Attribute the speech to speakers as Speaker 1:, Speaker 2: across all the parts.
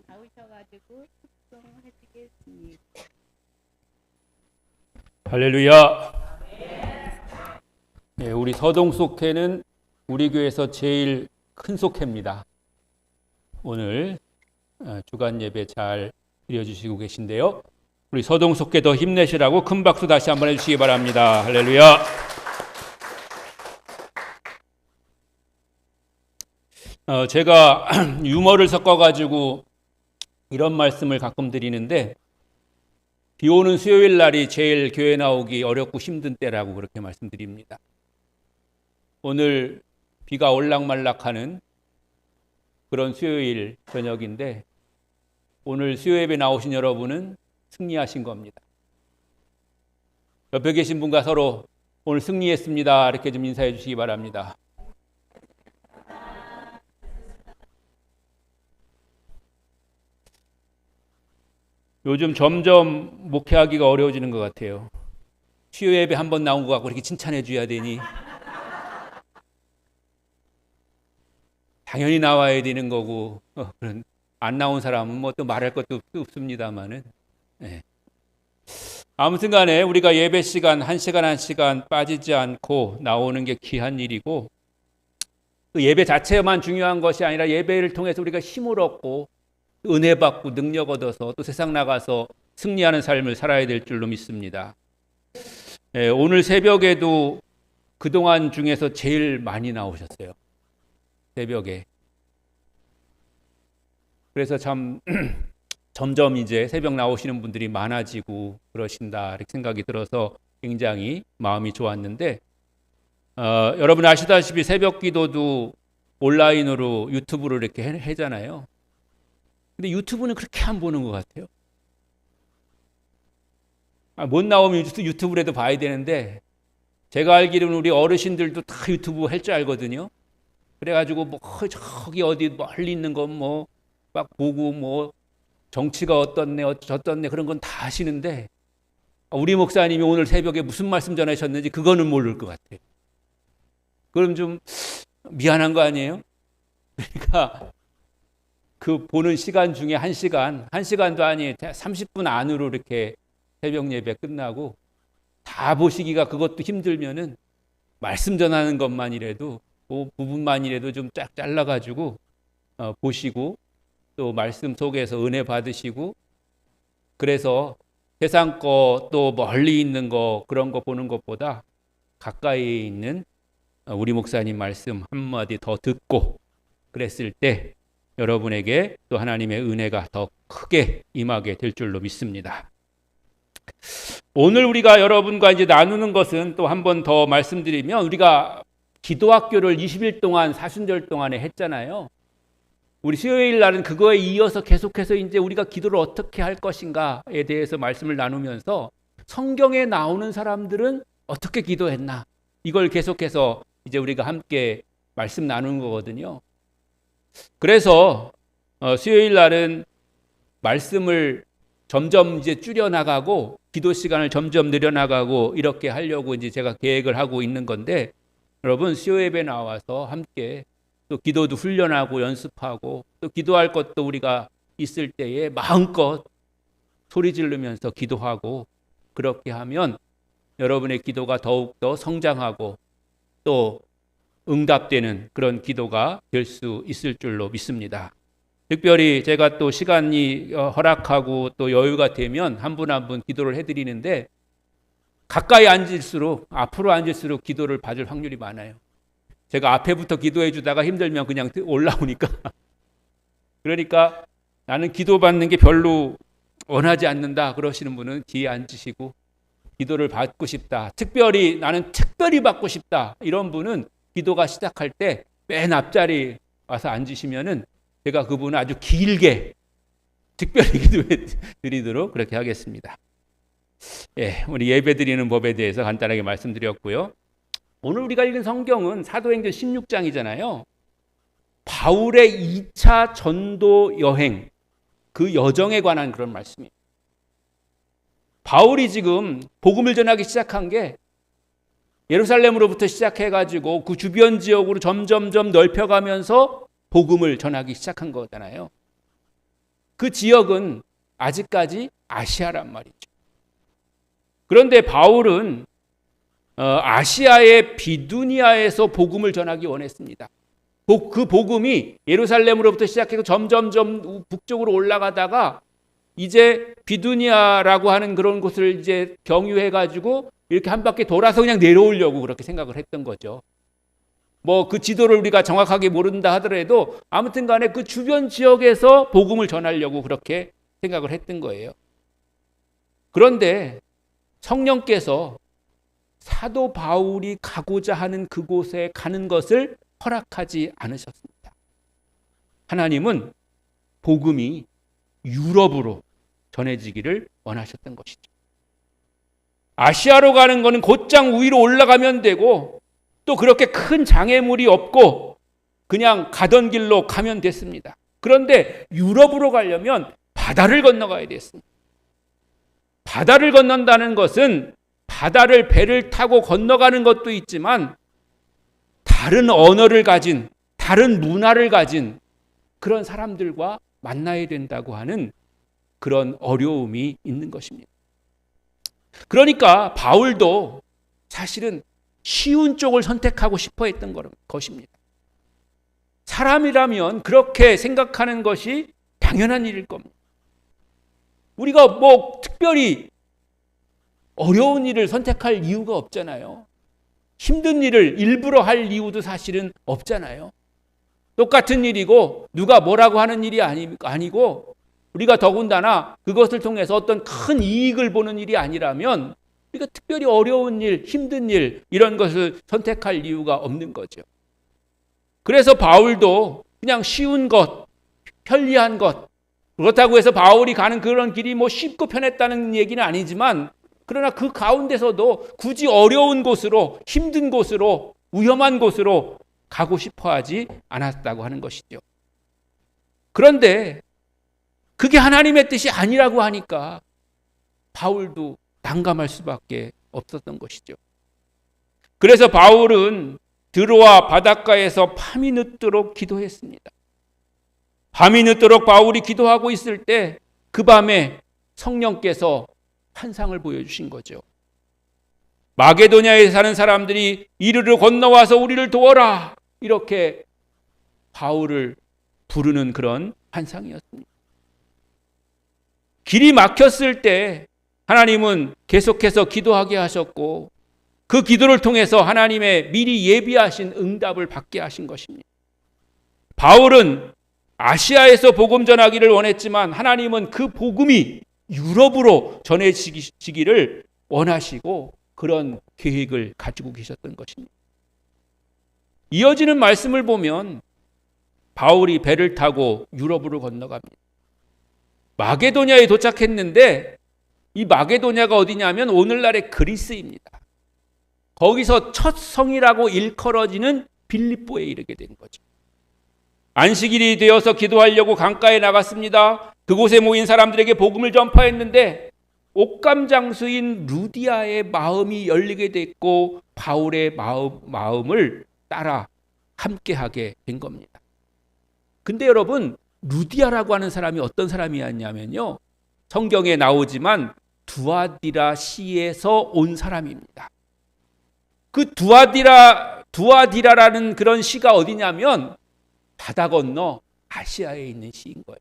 Speaker 1: 나오셔가지고 축성하시겠습니다.
Speaker 2: 할렐루야. 네, 우리 서동 속회는 우리 교회에서 제일 큰 속회입니다. 오늘 주간 예배 잘 드려주시고 계신데요. 우리 서동 속회 더 힘내시라고 큰 박수 다시 한번 해주시기 바랍니다. 할렐루야. 제가 유머를 섞어가지고 이런 말씀을 가끔 드리는데, 비 오는 수요일 날이 제일 교회 나오기 어렵고 힘든 때라고 그렇게 말씀드립니다. 오늘 비가 올락말락하는 그런 수요일 저녁인데, 오늘 수요예배 나오신 여러분은 승리하신 겁니다. 옆에 계신 분과 서로 오늘 승리했습니다 이렇게 좀 인사해 주시기 바랍니다. 요즘 점점 목회하기가 어려워지는 것 같아요. 수요예배 한 번 나온 것 같고 이렇게 칭찬해 줘야 되니 당연히 나와야 되는 거고, 그런 안 나온 사람은 뭐 또 말할 것도 없습니다만은. 네. 아무튼 간에 우리가 예배 시간 한 시간 빠지지 않고 나오는 게 귀한 일이고, 그 예배 자체만 중요한 것이 아니라 예배를 통해서 우리가 힘을 얻고 은혜 받고 능력 얻어서 또 세상 나가서 승리하는 삶을 살아야 될 줄로 믿습니다. 네, 오늘 새벽에도 그동안 중에서 제일 많이 나오셨어요. 새벽에. 그래서 참 점점 이제 새벽 나오시는 분들이 많아지고 그러신다 이렇게 생각이 들어서 굉장히 마음이 좋았는데, 여러분 아시다시피 새벽 기도도 온라인으로 유튜브로 이렇게 하잖아요. 근데 유튜브는 그렇게 안 보는 것 같아요. 못 나오면 유튜브라도 봐야 되는데, 제가 알기로는 우리 어르신들도 다 유튜브 할 줄 알거든요. 그래가지고 뭐 저기 어디 멀리 있는 건 뭐 막 보고 뭐 정치가 어떻네 어떻네 그런 건 다 아시는데, 우리 목사님이 오늘 새벽에 무슨 말씀 전하셨는지 그거는 모를 것 같아요. 그럼 좀 미안한 거 아니에요? 그러니까 그 보는 시간 중에 한 시간도 아니에요. 30분 안으로 이렇게 새벽 예배 끝나고 다 보시기가 그것도 힘들면은 말씀 전하는 것만이라도 그 부분만이라도 좀 쫙 잘라가지고 보시고 또 말씀 속에서 은혜 받으시고, 그래서 세상 거 또 멀리 있는 거 그런 거 보는 것보다 가까이 있는 우리 목사님 말씀 한마디 더 듣고 그랬을 때 여러분에게 또 하나님의 은혜가 더 크게 임하게 될 줄로 믿습니다. 오늘 우리가 여러분과 이제 나누는 것은 또 한 번 더 말씀드리면, 우리가 기도학교를 20일 동안 사순절 동안에 했잖아요. 우리 수요일 날은 그거에 이어서 계속해서 이제 우리가 기도를 어떻게 할 것인가에 대해서 말씀을 나누면서 성경에 나오는 사람들은 어떻게 기도했나, 이걸 계속해서 이제 우리가 함께 말씀 나누는 거거든요. 그래서 수요일 날은 말씀을 점점 이제 줄여나가고 기도 시간을 점점 늘려나가고 이렇게 하려고 이제 제가 계획을 하고 있는 건데, 여러분 수요예배 나와서 함께 또 기도도 훈련하고 연습하고 또 기도할 것도 우리가 있을 때에 마음껏 소리 지르면서 기도하고, 그렇게 하면 여러분의 기도가 더욱더 성장하고 또 응답되는 그런 기도가 될 수 있을 줄로 믿습니다. 특별히 제가 또 시간이 허락하고 또 여유가 되면 한 분 한 분 기도를 해드리는데, 가까이 앉을수록 앞으로 앉을수록 기도를 받을 확률이 많아요. 제가 앞에부터 기도해 주다가 힘들면 그냥 올라오니까. 그러니까 나는 기도받는 게 별로 원하지 않는다 그러시는 분은 뒤에 앉으시고, 기도를 받고 싶다, 특별히 나는 특별히 받고 싶다, 이런 분은 기도가 시작할 때 맨 앞자리 와서 앉으시면은 제가 그분을 아주 길게 특별히 기도해 드리도록 그렇게 하겠습니다. 예, 우리 예배 드리는 법에 대해서 간단하게 말씀드렸고요. 오늘 우리가 읽은 성경은 사도행전 16장이잖아요. 바울의 2차 전도 여행, 그 여정에 관한 그런 말씀이에요. 바울이 지금 복음을 전하기 시작한 게 예루살렘으로부터 시작해가지고 그 주변 지역으로 점점점 넓혀가면서 복음을 전하기 시작한 거잖아요. 그 지역은 아직까지 아시아란 말이죠. 그런데 바울은 아시아의 비두니아에서 복음을 전하기 원했습니다. 그 복음이 예루살렘으로부터 시작해서 점점점 북쪽으로 올라가다가 이제 비두니아라고 하는 그런 곳을 이제 경유해가지고 이렇게 한 바퀴 돌아서 그냥 내려오려고 그렇게 생각을 했던 거죠. 뭐 그 지도를 우리가 정확하게 모른다 하더라도 아무튼 간에 그 주변 지역에서 복음을 전하려고 그렇게 생각을 했던 거예요. 그런데 성령께서 사도 바울이 가고자 하는 그곳에 가는 것을 허락하지 않으셨습니다. 하나님은 복음이 유럽으로 전해지기를 원하셨던 것이죠. 아시아로 가는 것은 곧장 위로 올라가면 되고 또 그렇게 큰 장애물이 없고 그냥 가던 길로 가면 됐습니다. 그런데 유럽으로 가려면 바다를 건너가야 됐습니다. 바다를 건넌다는 것은 바다를 배를 타고 건너가는 것도 있지만 다른 언어를 가진, 다른 문화를 가진 그런 사람들과 만나야 된다고 하는 그런 어려움이 있는 것입니다. 그러니까 바울도 사실은 쉬운 쪽을 선택하고 싶어 했던 것입니다. 사람이라면 그렇게 생각하는 것이 당연한 일일 겁니다. 우리가 뭐 특별히 어려운 일을 선택할 이유가 없잖아요. 힘든 일을 일부러 할 이유도 사실은 없잖아요. 똑같은 일이고 누가 뭐라고 하는 일이 아니고 우리가 더군다나 그것을 통해서 어떤 큰 이익을 보는 일이 아니라면 우리가 특별히 어려운 일, 힘든 일 이런 것을 선택할 이유가 없는 거죠. 그래서 바울도 그냥 쉬운 것, 편리한 것, 그렇다고 해서 바울이 가는 그런 길이 뭐 쉽고 편했다는 얘기는 아니지만 그러나 그 가운데서도 굳이 어려운 곳으로, 힘든 곳으로, 위험한 곳으로 가고 싶어 하지 않았다고 하는 것이죠. 그런데 그게 하나님의 뜻이 아니라고 하니까 바울도 난감할 수밖에 없었던 것이죠. 그래서 바울은 드로아 바닷가에서 밤이 늦도록 기도했습니다. 밤이 늦도록 바울이 기도하고 있을 때 그 밤에 성령께서 환상을 보여주신 거죠. 마게도냐에 사는 사람들이 이리로 건너와서 우리를 도와라, 이렇게 바울을 부르는 그런 환상이었습니다. 길이 막혔을 때 하나님은 계속해서 기도하게 하셨고 그 기도를 통해서 하나님의 미리 예비하신 응답을 받게 하신 것입니다. 바울은 아시아에서 복음 전하기를 원했지만 하나님은 그 복음이 유럽으로 전해지기를 원하시고 그런 계획을 가지고 계셨던 것입니다. 이어지는 말씀을 보면 바울이 배를 타고 유럽으로 건너갑니다. 마게도냐에 도착했는데 이 마게도냐가 어디냐면 오늘날의 그리스입니다. 거기서 첫 성이라고 일컬어지는 빌립보에 이르게 된 거죠. 안식일이 되어서 기도하려고 강가에 나갔습니다. 그곳에 모인 사람들에게 복음을 전파했는데 옥감장수인 루디아의 마음이 열리게 됐고 바울의 마음을 따라 함께하게 된 겁니다. 근데 여러분, 루디아라고 하는 사람이 어떤 사람이었냐면요, 성경에 나오지만 두아디라 시에서 온 사람입니다. 그 두아디라라는 그런 시가 어디냐면 바다 건너 아시아에 있는 시인 거예요.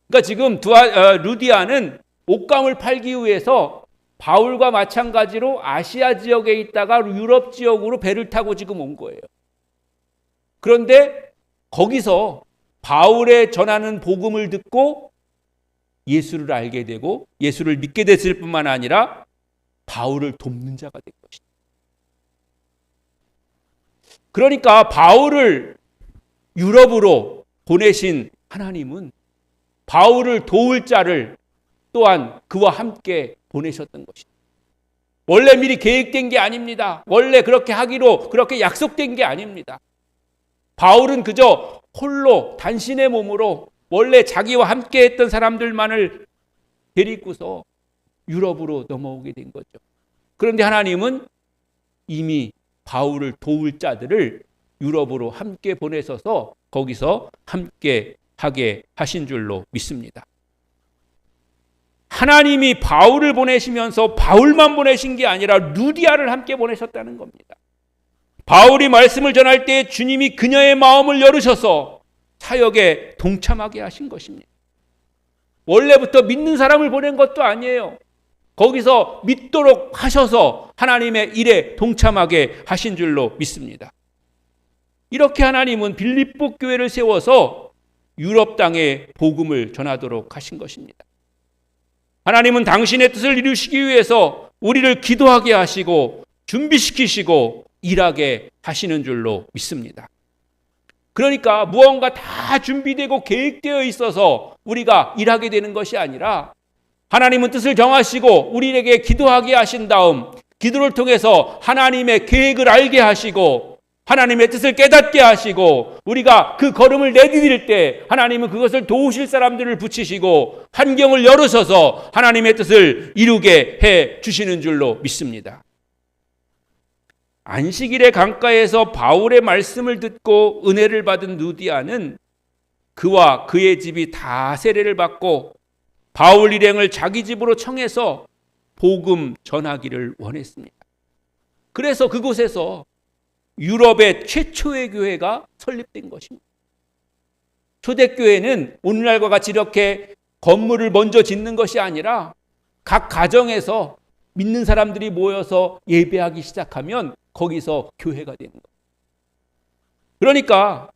Speaker 2: 그러니까 지금 루디아는 옷감을 팔기 위해서 바울과 마찬가지로 아시아 지역에 있다가 유럽 지역으로 배를 타고 지금 온 거예요. 그런데 거기서 바울의 전하는 복음을 듣고 예수를 알게 되고 예수를 믿게 됐을 뿐만 아니라 바울을 돕는 자가 된 것이다. 그러니까 바울을 유럽으로 보내신 하나님은 바울을 도울 자를 또한 그와 함께 보내셨던 것이다. 원래 미리 계획된 게 아닙니다. 원래 그렇게 하기로 그렇게 약속된 게 아닙니다. 바울은 그저 홀로 단신의 몸으로 원래 자기와 함께 했던 사람들만을 데리고서 유럽으로 넘어오게 된 거죠. 그런데 하나님은 이미 바울을 도울 자들을 유럽으로 함께 보내셔서 거기서 함께 하게 하신 줄로 믿습니다. 하나님이 바울을 보내시면서 바울만 보내신 게 아니라 루디아를 함께 보내셨다는 겁니다. 바울이 말씀을 전할 때 주님이 그녀의 마음을 열으셔서 사역에 동참하게 하신 것입니다. 원래부터 믿는 사람을 보낸 것도 아니에요. 거기서 믿도록 하셔서 하나님의 일에 동참하게 하신 줄로 믿습니다. 이렇게 하나님은 빌립보 교회를 세워서 유럽 땅에 복음을 전하도록 하신 것입니다. 하나님은 당신의 뜻을 이루시기 위해서 우리를 기도하게 하시고 준비시키시고 일하게 하시는 줄로 믿습니다. 그러니까 무언가 다 준비되고 계획되어 있어서 우리가 일하게 되는 것이 아니라 하나님은 뜻을 정하시고 우리에게 기도하게 하신 다음 기도를 통해서 하나님의 계획을 알게 하시고 하나님의 뜻을 깨닫게 하시고 우리가 그 걸음을 내디딜 때 하나님은 그것을 도우실 사람들을 붙이시고 환경을 열으셔서 하나님의 뜻을 이루게 해 주시는 줄로 믿습니다. 안식일의 강가에서 바울의 말씀을 듣고 은혜를 받은 루디아는 그와 그의 집이 다 세례를 받고 바울 일행을 자기 집으로 청해서 복음 전하기를 원했습니다. 그래서 그곳에서 유럽의 최초의 교회가 설립된 것입니다. 초대교회는 오늘날과 같이 이렇게 건물을 먼저 짓는 것이 아니라 각 가정에서 믿는 사람들이 모여서 예배하기 시작하면 거기서 교회가 되는 거예요. 그러니까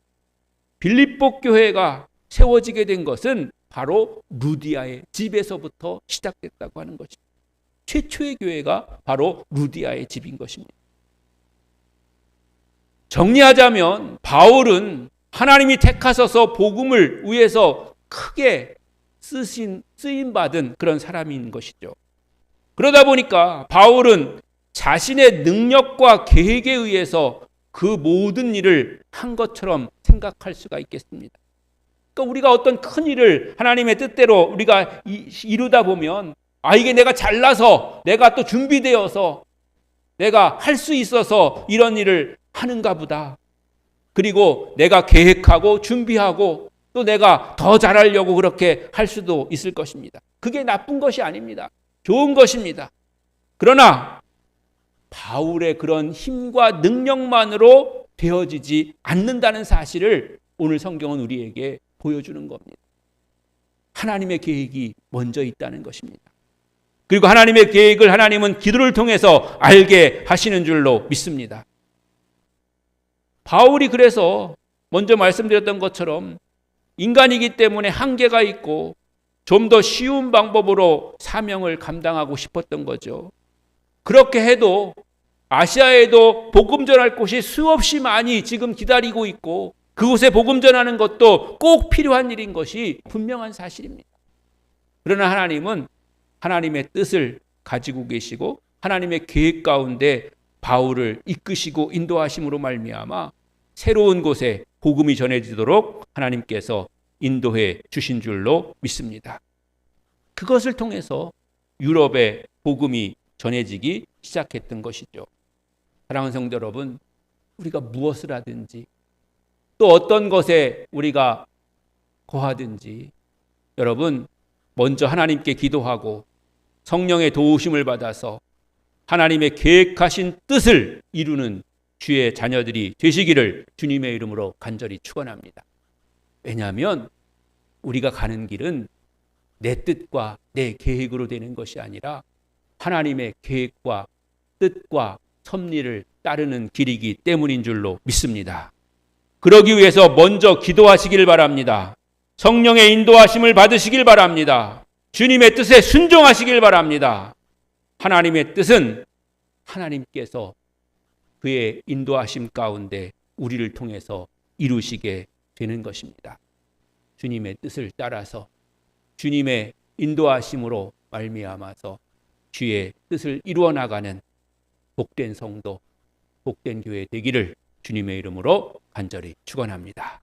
Speaker 2: 빌립보 교회가 세워지게 된 것은 바로 루디아의 집에서부터 시작됐다고 하는 것입니다. 최초의 교회가 바로 루디아의 집인 것입니다. 정리하자면 바울은 하나님이 택하셔서 복음을 위해서 크게 쓰임받은 그런 사람인 것이죠. 그러다 보니까 바울은 자신의 능력과 계획에 의해서 그 모든 일을 한 것처럼 생각할 수가 있겠습니다. 그러니까 우리가 어떤 큰 일을 하나님의 뜻대로 우리가 이루다 보면 이게 내가 잘나서 내가 또 준비되어서 내가 할 수 있어서 이런 일을 하는가 보다. 그리고 내가 계획하고 준비하고 또 내가 더 잘하려고 그렇게 할 수도 있을 것입니다. 그게 나쁜 것이 아닙니다. 좋은 것입니다. 그러나 바울의 그런 힘과 능력만으로 되어지지 않는다는 사실을 오늘 성경은 우리에게 보여주는 겁니다. 하나님의 계획이 먼저 있다는 것입니다. 그리고 하나님의 계획을 하나님은 기도를 통해서 알게 하시는 줄로 믿습니다. 바울이 그래서 먼저 말씀드렸던 것처럼 인간이기 때문에 한계가 있고 좀 더 쉬운 방법으로 사명을 감당하고 싶었던 거죠. 그렇게 해도 아시아에도 복음 전할 곳이 수없이 많이 지금 기다리고 있고 그곳에 복음 전하는 것도 꼭 필요한 일인 것이 분명한 사실입니다. 그러나 하나님은 하나님의 뜻을 가지고 계시고 하나님의 계획 가운데 바울을 이끄시고 인도하심으로 말미암아 새로운 곳에 복음이 전해지도록 하나님께서 인도해 주신 줄로 믿습니다. 그것을 통해서 유럽에 복음이 전해지기 시작했던 것이죠. 사랑하는 성도 여러분, 우리가 무엇을 하든지 또 어떤 것에 우리가 거하든지 여러분 먼저 하나님께 기도하고 성령의 도우심을 받아서 하나님의 계획하신 뜻을 이루는 주의 자녀들이 되시기를 주님의 이름으로 간절히 축원합니다. 왜냐하면 우리가 가는 길은 내 뜻과 내 계획으로 되는 것이 아니라 하나님의 계획과 뜻과 섭리를 따르는 길이기 때문인 줄로 믿습니다. 그러기 위해서 먼저 기도하시길 바랍니다. 성령의 인도하심을 받으시길 바랍니다. 주님의 뜻에 순종하시길 바랍니다. 하나님의 뜻은 하나님께서 그의 인도하심 가운데 우리를 통해서 이루시게 되는 것입니다. 주님의 뜻을 따라서 주님의 인도하심으로 말미암아서 주의 뜻을 이루어 나가는 복된 성도, 복된 교회 되기를 주님의 이름으로 간절히 축원합니다.